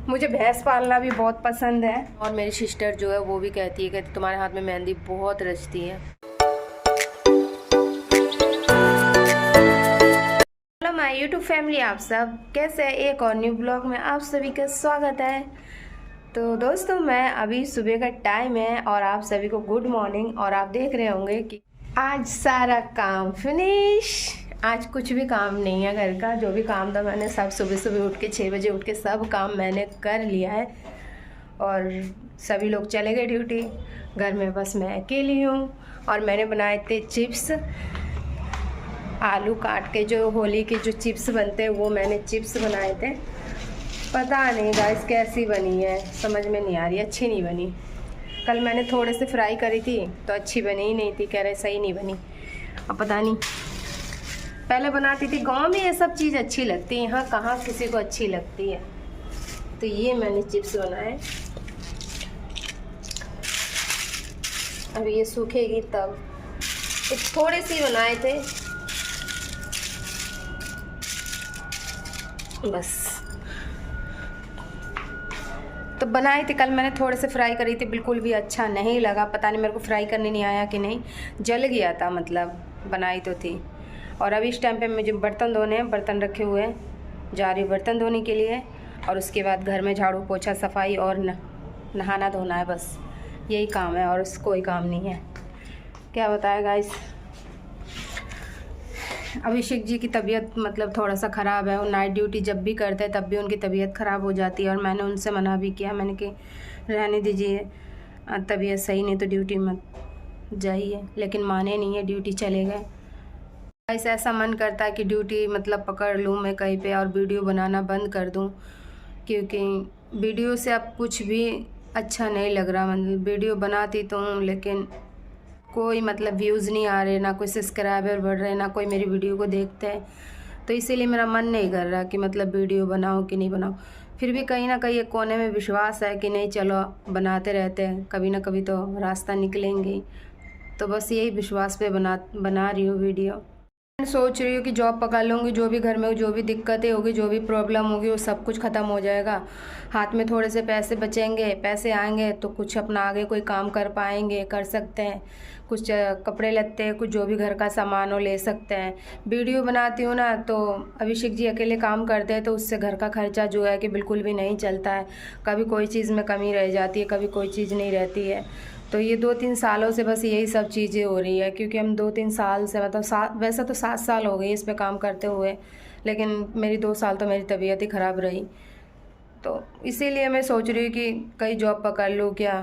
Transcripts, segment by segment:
मुझे भैंस पालना भी बहुत पसंद है और मेरी सिस्टर जो है वो भी कहती है कि तुम्हारे हाथ में मेहंदी बहुत रचती है। हेलो माय यूट्यूब फैमिली, आप सब कैसे हैं? एक और न्यू ब्लॉग में आप सभी का स्वागत है। तो दोस्तों, मैं अभी सुबह का टाइम है और आप सभी को गुड मॉर्निंग। और आप देख रहे होंगे कि आज सारा काम फिनिश। आज कुछ भी काम नहीं है घर का, जो भी काम था मैंने सब सुबह सुबह उठ के 6 बजे उठ के सब काम मैंने कर लिया है। और सभी लोग चले गए ड्यूटी, घर में बस मैं अकेली हूँ। और मैंने बनाए थे चिप्स, आलू काट के जो होली के जो चिप्स बनते हैं वो मैंने चिप्स बनाए थे। पता नहीं गाइस कैसी बनी है, समझ में नहीं आ रही, अच्छी नहीं बनी। कल मैंने थोड़े से फ्राई करी थी तो अच्छी बनी ही नहीं थी, कह रहे सही नहीं बनी। अब पता नहीं, पहले बनाती थी गांव में ये सब चीज़ अच्छी लगती है, यहाँ कहाँ किसी को अच्छी लगती है। तो ये मैंने चिप्स बनाए, अब ये सूखेगी तब। थोड़े से बनाए थे बस, तो बनाई थी। कल मैंने थोड़े से फ्राई करी थी, बिल्कुल भी अच्छा नहीं लगा। पता नहीं मेरे को फ्राई करने नहीं आया कि नहीं, जल गया था, मतलब बनाई तो थी। और अभी इस टाइम पे मुझे बर्तन धोने हैं, बर्तन रखे हुए हैं, जा रही बर्तन धोने के लिए। और उसके बाद घर में झाड़ू पोछा सफाई और नहाना धोना है, बस यही काम है और कोई काम नहीं है। क्या बताया गाइस, अभिषेक जी की तबीयत मतलब थोड़ा सा ख़राब है। वो नाइट ड्यूटी जब भी करते हैं तब भी उनकी तबीयत ख़राब हो जाती है। और मैंने उनसे मना भी किया, मैंने कि रहने दीजिए, तबीयत सही नहीं तो ड्यूटी मत जाइए, लेकिन माने नहीं है, ड्यूटी चले गए। ऐसा मन करता है कि ड्यूटी मतलब पकड़ लूँ मैं कहीं पे और वीडियो बनाना बंद कर दूँ, क्योंकि वीडियो से अब कुछ भी अच्छा नहीं लग रहा। मतलब वीडियो बनाती तो हूँ लेकिन कोई मतलब व्यूज़ नहीं आ रहे, ना कोई सब्सक्राइबर बढ़ रहे, ना कोई मेरी वीडियो को देखते हैं। तो इसीलिए मेरा मन नहीं कर रहा कि मतलब वीडियो बनाऊँ कि नहीं बनाऊँ। फिर भी कहीं ना कहीं एक कोने में विश्वास है कि नहीं, चलो बनाते रहते हैं, कभी ना कभी तो रास्ता निकलेंगे। तो बस यही विश्वास पे बना रही हूँ वीडियो। सोच रही हूँ कि जॉब पकड़ लूँगी, जो भी घर में जो भी दिक्कतें होगी, जो भी प्रॉब्लम होगी, वो सब कुछ ख़त्म हो जाएगा। हाथ में थोड़े से पैसे बचेंगे, पैसे आएंगे तो कुछ अपना आगे कोई काम कर पाएंगे, कर सकते हैं। कुछ कपड़े लत्ते, कुछ जो भी घर का सामान हो ले सकते हैं। वीडियो बनाती हूँ ना, तो अभिषेक जी अकेले काम करते हैं तो उससे घर का खर्चा जो है कि बिल्कुल भी नहीं चलता है। कभी कोई चीज़ में कमी रह जाती है, कभी कोई चीज़ नहीं रहती है। तो ये 2-3 सालों से बस यही सब चीज़ें हो रही है, क्योंकि हम 2-3 साल से मतलब वैसे तो 7 साल हो गए इस पे काम करते हुए, लेकिन मेरी 2 साल तो मेरी तबीयत ही ख़राब रही। तो इसीलिए मैं सोच रही हूँ कि कहीं जॉब पकड़ लूँ क्या।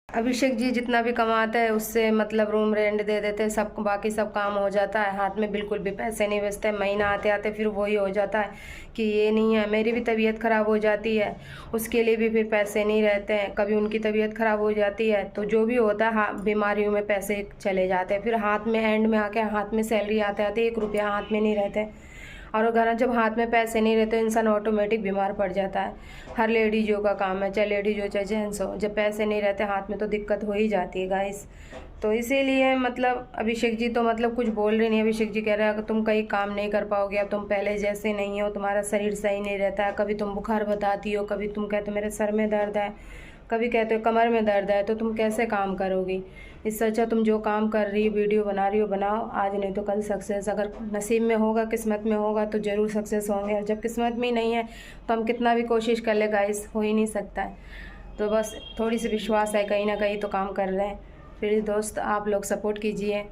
अभिषेक जी जितना भी कमाते हैं उससे मतलब रूम रेंट दे देते हैं, सब बाकी सब काम हो जाता है। हाथ में बिल्कुल भी पैसे नहीं बचते, महीना आते आते फिर वही हो जाता है कि ये नहीं है। मेरी भी तबीयत ख़राब हो जाती है, उसके लिए भी फिर पैसे नहीं रहते हैं। कभी उनकी तबीयत ख़राब हो जाती है तो जो भी होता है बीमारियों में पैसे चले जाते हैं। फिर हाथ में एंड में आके हाथ में सैलरी आते आते 1 रुपया हाथ में नहीं रहते। और अगर जब हाथ में पैसे नहीं रहते इंसान ऑटोमेटिक बीमार पड़ जाता है। हर लेडीजों का काम है, चाहे लेडीज हो चाहे जेंट्स हो, जब पैसे नहीं रहते हाथ में तो दिक्कत हो ही जाती है गाइस। तो इसीलिए मतलब अभिषेक जी तो मतलब कुछ बोल रही नहीं। अभिषेक जी कह रहे हैं कि तुम कहीं काम नहीं कर पाओगे, अब तुम पहले जैसे नहीं हो, तुम्हारा शरीर सही नहीं रहता है। कभी तुम बुखार बताती हो, कभी तुम कहते हो मेरे सर में दर्द है, कभी कहते हो कमर में दर्द है, तो तुम कैसे काम करोगी। इससे अच्छा तुम जो काम कर रही हो, वीडियो बना रही हो, बनाओ। आज नहीं तो कल सक्सेस अगर नसीब में होगा, किस्मत में होगा तो ज़रूर सक्सेस होंगे। और जब किस्मत में ही नहीं है तो हम कितना भी कोशिश कर ले गाइस, हो ही नहीं सकता है। तो बस थोड़ी सी विश्वास है, कहीं ना कहीं तो काम कर रहे हैं। प्लीज़ दोस्त आप लोग सपोर्ट कीजिए।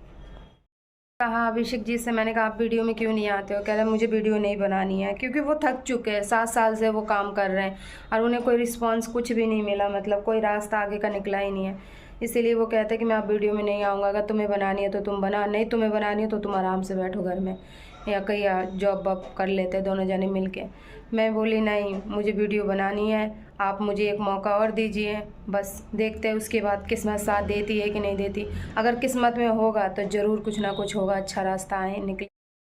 कहा अभिषेक जी से, मैंने कहा आप वीडियो में क्यों नहीं आते हो। कह रहे मुझे वीडियो नहीं बनानी है, क्योंकि वो थक चुके हैं। 7 साल से वो काम कर रहे हैं और उन्हें कोई रिस्पांस कुछ भी नहीं मिला, मतलब कोई रास्ता आगे का निकला ही नहीं है। इसीलिए वो कहते हैं कि मैं आप वीडियो में नहीं आऊँगा, अगर तुम्हें बनानी है तो तुम बना, नहीं तुम्हें बनानी है तो तुम आराम से बैठो घर में या कहीं जॉब वॉब कर लेते दोनों जने मिल के। मैं बोली नहीं, मुझे वीडियो बनानी है, आप मुझे एक मौका और दीजिए, बस देखते हैं उसके बाद किस्मत साथ देती है कि नहीं देती। अगर किस्मत में होगा तो ज़रूर कुछ ना कुछ होगा, अच्छा रास्ता आए निकले।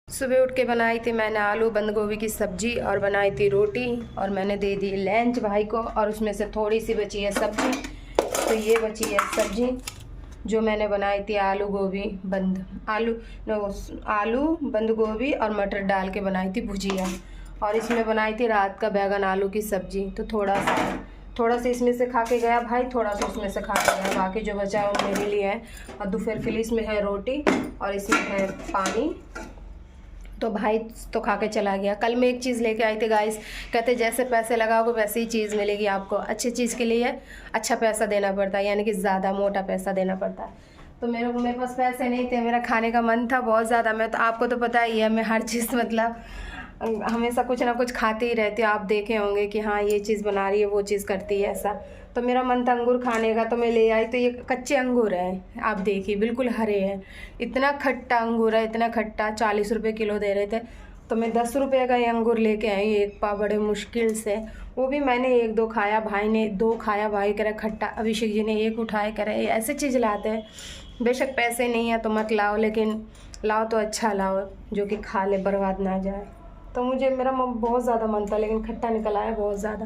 सुबह उठ के बनाई थी मैंने आलू बंद गोभी की सब्ज़ी और बनाई थी रोटी, और मैंने दे दी लंच भाई को, और उसमें से थोड़ी सी बची है सब्ज़ी। तो ये बची है सब्ज़ी जो मैंने बनाई थी आलू बंद गोभी और मटर डाल के बनाई थी भुजिया। और इसमें बनाई थी रात का बैगन आलू की सब्जी। तो थोड़ा सा इसमें से खा के गया भाई, थोड़ा सा उसमें से खा के गया, बाकी जो बचा है वो मेरे लिए है। और दोपहर के लिए इसमें है रोटी और इसमें है पानी। तो भाई तो खा के चला गया। कल मैं एक चीज़ लेके आई थी गाइस, कहते जैसे पैसे लगाओगे वैसे ही चीज़ मिलेगी आपको। अच्छी चीज़ के लिए अच्छा पैसा देना पड़ता है, यानी कि ज़्यादा मोटा पैसा देना पड़ता है। तो मेरे पास पैसे नहीं थे, मेरा खाने का मन था बहुत ज़्यादा। मैं तो आपको तो पता ही है, मैं हर चीज़ मतलब हमेशा कुछ ना कुछ खाती ही रहती हूँ। आप देखे होंगे कि हाँ ये चीज़ बना रही है, वो चीज़ करती है ऐसा। तो मेरा मन था अंगूर खाने का, तो मैं ले आई। तो ये कच्चे अंगूर हैं, आप देखिए बिल्कुल हरे हैं। इतना खट्टा अंगूर है, इतना खट्टा, 40 रुपये किलो दे रहे थे। तो मैं 10 रुपये का ये अंगूर लेके आई, एक पाव बड़े मुश्किल से। वो भी मैंने 1-2 खाया, भाई ने 2 खाया। भाई कह रहा खट्टा, अभिषेक जी ने 1 उठाए, कह रहे ऐसे चीज़ लाते हैं। बेशक पैसे नहीं है तो मत लाओ, लेकिन लाओ तो अच्छा लाओ जो कि खा ले, बर्बाद ना जाए। तो मेरा बहुत ज़्यादा मन था, लेकिन खट्टा निकल आया बहुत ज़्यादा।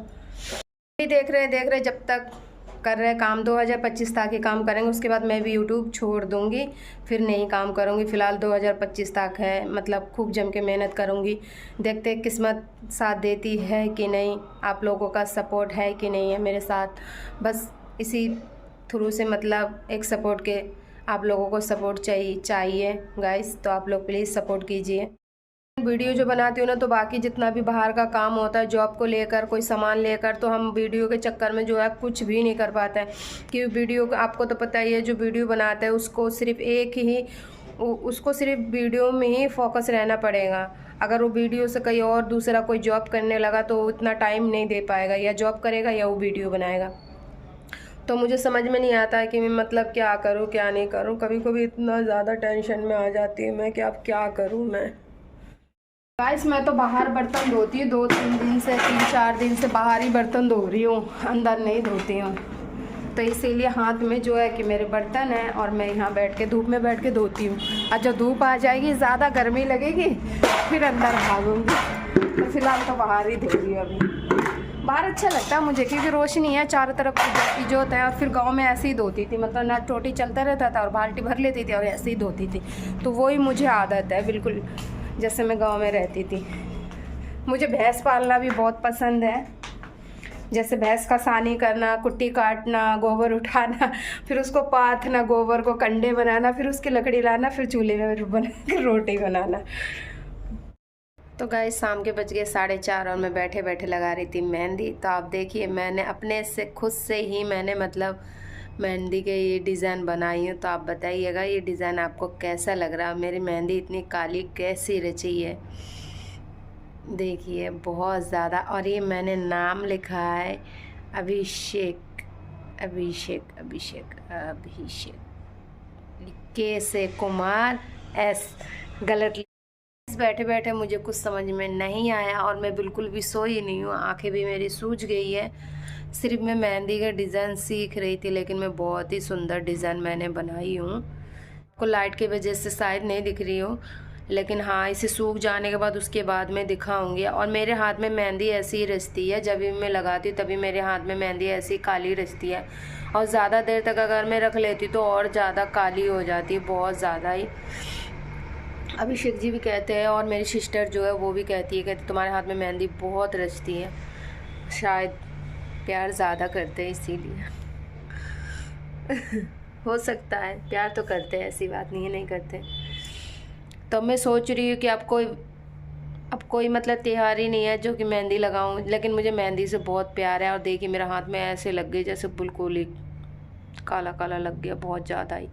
देख रहे जब तक कर रहे काम 2025 तक ही काम करेंगे, उसके बाद मैं भी यूट्यूब छोड़ दूँगी, फिर नहीं काम करूँगी। फ़िलहाल 2025 तक है, मतलब खूब जम के मेहनत करूँगी। देखते किस्मत साथ देती है कि नहीं, आप लोगों का सपोर्ट है कि नहीं है मेरे साथ। बस इसी थ्रू से मतलब एक सपोर्ट के, आप लोगों को सपोर्ट चाहिए गाइस। तो आप लोग प्लीज़ सपोर्ट कीजिए। वीडियो जो बनाती हूँ ना, तो बाकी जितना भी बाहर का काम होता है जॉब को लेकर, कोई सामान लेकर, तो हम वीडियो के चक्कर में जो है कुछ भी नहीं कर पाते हैं। क्योंकि वीडियो आपको तो पता ही है, जो वीडियो बनाता है उसको सिर्फ वीडियो में ही फोकस रहना पड़ेगा। अगर वो वीडियो से कहीं और दूसरा कोई जॉब करने लगा तो इतना टाइम नहीं दे पाएगा, या जॉब करेगा या वो वीडियो बनाएगा। तो मुझे समझ में नहीं आता है कि मैं मतलब क्या करूँ क्या नहीं करूँ। कभी कभी इतना ज़्यादा टेंशन में आ जाती है मैं कि अब क्या करूँ मैं। गाइस मैं तो बाहर बर्तन धोती हूँ, 2-3 दिन से, 3-4 दिन से बाहर ही बर्तन धो रही हूँ, अंदर नहीं धोती हूँ। तो इसीलिए हाथ में जो है कि मेरे बर्तन हैं और मैं यहाँ बैठ के धूप में बैठ के धोती हूँ। और जब धूप आ जाएगी, ज़्यादा गर्मी लगेगी, फिर अंदर भागूंगी। तो फिलहाल तो बाहर ही धो रही हूँ अभी। बाहर अच्छा लगता है मुझे, क्योंकि रोशनी है चारों तरफ की जो होता है। और फिर गांव में ऐसे ही धोती थी, मतलब ना टोटी चलता रहता था और बाल्टी भर लेती थी और ऐसे ही धोती थी। तो वही मुझे आदत है बिल्कुल, जैसे मैं गांव में रहती थी। मुझे भैंस पालना भी बहुत पसंद है, जैसे भैंस का सानी करना, कुट्टी काटना, गोबर उठाना, फिर उसको पाथना, गोबर को कंडे बनाना, फिर उसकी लकड़ी लाना, फिर चूल्हे में बना के रोटी बनाना। तो गाइस शाम के बज गए 4:30 और मैं बैठे बैठे लगा रही थी मेहंदी। तो आप देखिए मैंने अपने से खुद से ही मैंने मतलब मेहंदी के ये डिज़ाइन बनाई है। तो आप बताइएगा ये डिज़ाइन आपको कैसा लग रहा है। मेरी मेहंदी इतनी काली कैसी रची है, देखिए बहुत ज़्यादा। और ये मैंने नाम लिखा है अभिषेक, अभिषेक अभिषेक अभिषेक के से कुमार एस। गलत बैठे बैठे मुझे कुछ समझ में नहीं आया और मैं बिल्कुल भी सोई नहीं हूँ, आंखें भी मेरी सूज गई है। सिर्फ मैं मेहंदी का डिज़ाइन सीख रही थी, लेकिन मैं बहुत ही सुंदर डिज़ाइन मैंने बनाई हूँ। को लाइट की वजह से शायद नहीं दिख रही हूँ, लेकिन हाँ इसे सूख जाने के बाद उसके बाद मैं दिखाऊंगी। और मेरे हाथ में मेहंदी ऐसी ही रचती है, जब भी मैं लगाती हूँ तभी मेरे हाथ में मेहंदी ऐसी काली रचती है। और ज़्यादा देर तक अगर मैं रख लेती तो और ज़्यादा काली हो जाती है, बहुत ज़्यादा ही। अभिषेक जी भी कहते हैं और मेरी सिस्टर जो है वो भी कहती है तुम्हारे हाथ में मेहंदी बहुत रचती है। शायद प्यार ज़्यादा करते हैं इसीलिए हो सकता है, प्यार तो करते हैं, ऐसी बात नहीं है नहीं करते। तो मैं सोच रही हूँ कि अब कोई मतलब त्यौहार ही नहीं है जो कि मेहंदी लगाऊं, लेकिन मुझे मेहंदी से बहुत प्यार है। और देखिए मेरा हाथ में ऐसे लग गई जैसे बिल्कुल ही काला काला लग गया, बहुत ज़्यादा ही,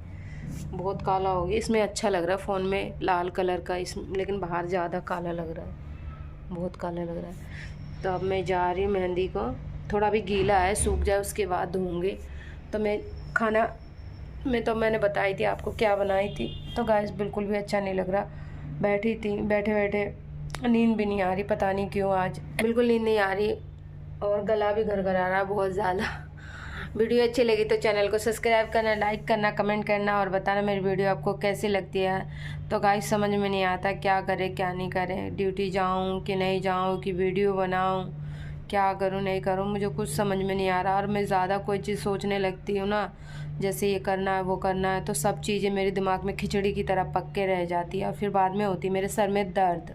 बहुत काला हो गया। इसमें अच्छा लग रहा है फ़ोन में लाल कलर का, लेकिन बाहर ज़्यादा काला लग रहा है, बहुत काला लग रहा है। तो अब मैं जा रही हूँ मेहंदी को, थोड़ा भी गीला है, सूख जाए उसके बाद धोऊँगी। तो मैं खाना में तो मैंने बताई थी आपको क्या बनाई थी। तो गाइस बिल्कुल भी अच्छा नहीं लग रहा, बैठी थी बैठे बैठे नींद भी नहीं आ रही, पता नहीं क्यों आज बिल्कुल नींद नहीं आ रही और गला भी घरघरा रहा बहुत ज़्यादा। वीडियो अच्छी लगी तो चैनल को सब्सक्राइब करना, लाइक करना, कमेंट करना और बताना मेरी वीडियो आपको कैसी लगती है। तो गाइस समझ में नहीं आता क्या करें क्या नहीं करें, ड्यूटी जाऊँ कि नहीं जाऊँ, कि वीडियो बनाऊँ, क्या करूँ नहीं करूँ, मुझे कुछ समझ में नहीं आ रहा। और मैं ज़्यादा कोई चीज़ सोचने लगती हूँ ना, जैसे ये करना है वो करना है, तो सब चीज़ें मेरे दिमाग में खिचड़ी की तरह पक के रह जाती है और फिर बाद में होती मेरे सर में दर्द।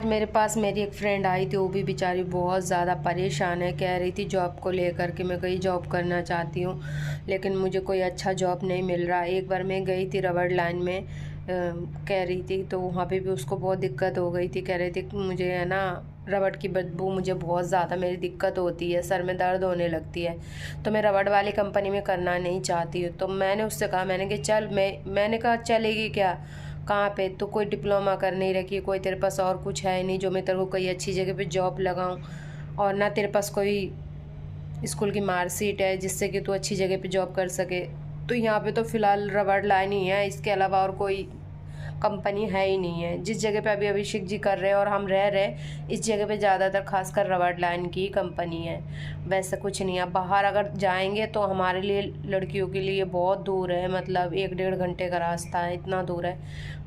मेरे पास मेरी एक फ्रेंड आई थी, वो भी बेचारी बहुत ज़्यादा परेशान है। कह रही थी जॉब को लेकर के मैं कहीं जॉब करना चाहती हूँ, लेकिन मुझे कोई अच्छा जॉब नहीं मिल रहा। एक बार मैं गई थी रबड़ लाइन में, कह रही थी, तो वहाँ पे भी उसको बहुत दिक्कत हो गई थी। कह रही थी कि मुझे है ना रबड़ की बदबू मुझे बहुत ज़्यादा मेरी दिक्कत होती है, सर में दर्द होने लगती है, तो मैं रबड़ वाली कंपनी में करना नहीं चाहती हूँ। तो मैंने उससे कहा, मैंने कि चल मैंने कहा चलेगी क्या, कहाँ पे, तो कोई डिप्लोमा कर नहीं रखी है, कोई तेरे पास और कुछ है नहीं जो मैं तेरे को कोई अच्छी जगह पे जॉब लगाऊं, और ना तेरे पास कोई स्कूल की मार्कशीट है जिससे कि तू अच्छी जगह पे जॉब कर सके। तो यहाँ पे तो फ़िलहाल रबड़ लाइन ही है, इसके अलावा और कोई कंपनी है ही नहीं है। जिस जगह पे अभी अभिषेक जी कर रहे हैं और हम रह रहे, इस जगह पे ज़्यादातर खासकर रबड़ लाइन की कंपनी है, वैसे कुछ नहीं है। बाहर अगर जाएंगे तो हमारे लिए लड़कियों के लिए बहुत दूर है, मतलब 1-1.5 घंटे का रास्ता है, इतना दूर है।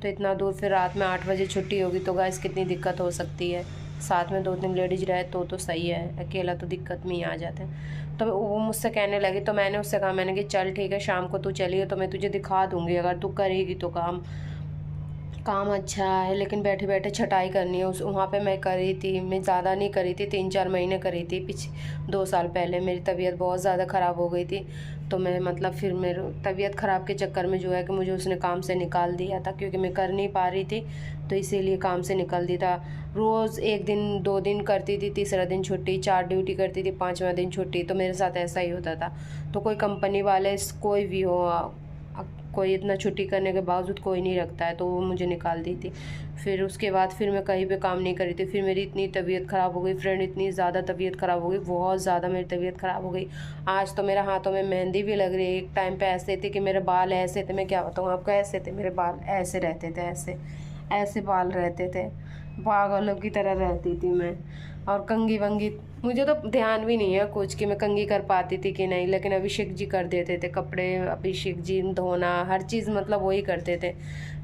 तो इतना दूर फिर रात में 8 बजे छुट्टी होगी तो गाइस कितनी दिक्कत हो सकती है। साथ में 2-3 लेडीज़ रहे तो सही है, अकेला तो दिक्कत में ही आ जाते हैं। तो वो मुझसे कहने लगी, तो मैंने उससे कहा, मैंने कि चल ठीक है, शाम को तू चलिए तो मैं तुझे दिखा दूँगी, अगर तू करेगी तो काम अच्छा है। लेकिन बैठे बैठे छटाई करनी है, उस वहाँ पे मैं करी थी, मैं ज़्यादा नहीं करी थी, 3-4 महीने करी थी। 2 साल पहले मेरी तबीयत बहुत ज़्यादा ख़राब हो गई थी, तो मैं मतलब फिर मेरे तबीयत ख़राब के चक्कर में जो है कि मुझे उसने काम से निकाल दिया था, क्योंकि मैं कर नहीं पा रही थी, तो इसीलिए काम से निकाल दिया था। रोज़ 1 दिन 2 दिन करती थी, तीसरा दिन छुट्टी, 4 ड्यूटी करती थी, 5वां दिन छुट्टी। तो मेरे साथ ऐसा ही होता था। तो कोई कंपनी वाले कोई भी हो, कोई इतना छुट्टी करने के बावजूद कोई नहीं रखता है, तो वो मुझे निकाल दी थी। फिर उसके बाद फिर मैं कहीं पे काम नहीं करी थी। फिर मेरी इतनी तबीयत ख़राब हो गई फ्रेंड, इतनी ज़्यादा तबीयत ख़राब हो गई, बहुत ज़्यादा मेरी तबीयत ख़राब हो गई। आज तो मेरे हाथों में मेहंदी भी लग रही है। एक टाइम पे ऐसे थे कि मेरे बाल ऐसे थे, मैं क्या बताऊँ आपको, ऐसे थे मेरे बाल, ऐसे रहते थे, ऐसे ऐसे बाल रहते थे, पागलों की तरह रहती थी मैं। और कंघी वंगी मुझे तो ध्यान भी नहीं है कुछ कि मैं कंघी कर पाती थी कि नहीं, लेकिन अभिषेक जी कर देते थे, कपड़े अभिषेक जी धोना हर चीज़ मतलब वही करते थे,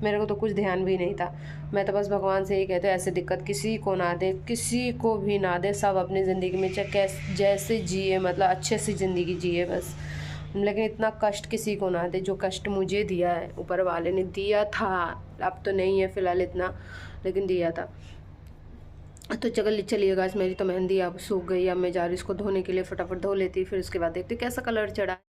मेरे को तो कुछ ध्यान भी नहीं था। मैं तो बस भगवान से ही कहते ऐसे दिक्कत किसी को ना दे, किसी को भी ना दे, सब अपनी ज़िंदगी में चाहे जैसे जिए, मतलब अच्छे से ज़िंदगी जिए बस, लेकिन इतना कष्ट किसी को ना दे जो कष्ट मुझे दिया है, ऊपर वाले ने दिया था। अब तो नहीं है फ़िलहाल इतना, लेकिन दिया था। तो चलिए गाइस, मेरी तो मेहंदी अब सूख गई, अब मैं जा रही इसको धोने के लिए, फटाफट धो लेती, फिर उसके बाद देखती कैसा कलर चढ़ा।